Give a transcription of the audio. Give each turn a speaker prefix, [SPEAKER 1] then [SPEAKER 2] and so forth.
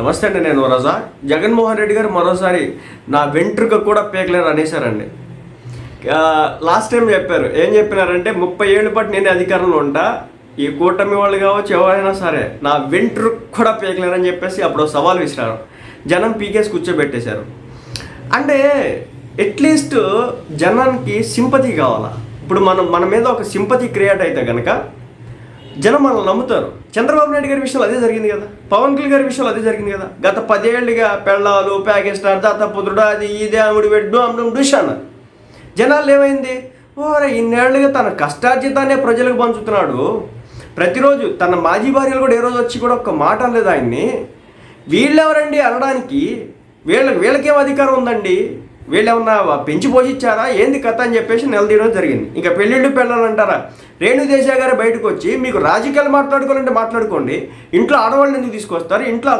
[SPEAKER 1] నమస్తే అండి, నేను రజా. జగన్మోహన్ రెడ్డి గారు మరోసారి నా వెంట్రుక కూడా పీకలేరు అనేసారండి. లాస్ట్ టైం చెప్పారు, ఏం చెప్పినారంటే 30 ఏళ్ళ పాటు నేను అధికారంలో ఉంటా, ఈ కూటమి వాళ్ళు కావచ్చు ఎవరైనా సరే నా వెంట్రుక కూడా పీకలేరని చెప్పేసి అప్పుడు సవాల్ విసిరారు. జనం పీకేసి కూర్చోబెట్టేశారు. అంటే అట్లీస్ట్ జనానికి సింపతి కావాలా? ఇప్పుడు మన మీద ఒక సింపతి క్రియేట్ అయితే కనుక జనం మనల్ని నమ్ముతారు. చంద్రబాబు నాయుడు గారి విషయంలో అదే జరిగింది కదా, పవన్ కళ్యాణ్ గారి విషయంలో అదే జరిగింది కదా. గత 10 ఏళ్ళుగా పెళ్ళాలు, ప్యాకేస్టార్, దత్తపుత్రుడు, అది ఇదే అమ్ముడు పెట్టు అమ్మడం డుష్ అన్నారు. జనాలు ఏమైంది, ఓరే ఇన్నేళ్లుగా తన కష్టార్జితాన్ని ప్రజలకు పంచుతున్నాడు, ప్రతిరోజు తన మాజీ భార్యలు కూడా ఏ రోజు వచ్చి కూడా ఒక్క మాట అనలేదు ఆయన్ని, వీళ్ళెవరండి అనడానికి, వీళ్ళకేం అధికారం ఉందండి, వీళ్ళేమన్నా పెంచి పోషించారా, ఏంది కథ అని చెప్పేసి నిలదీయడం జరిగింది. ఇంకా పెళ్ళిళ్ళు పెళ్ళాలంటారా? రేణుదేశాయ్ గారు బయటకు వచ్చి మీకు రాజకీయాలు మాట్లాడుకోవాలంటే మాట్లాడుకోండి, ఇంట్లో ఆడవాళ్ళని ఎందుకు తీసుకొస్తారు, ఇంట్లో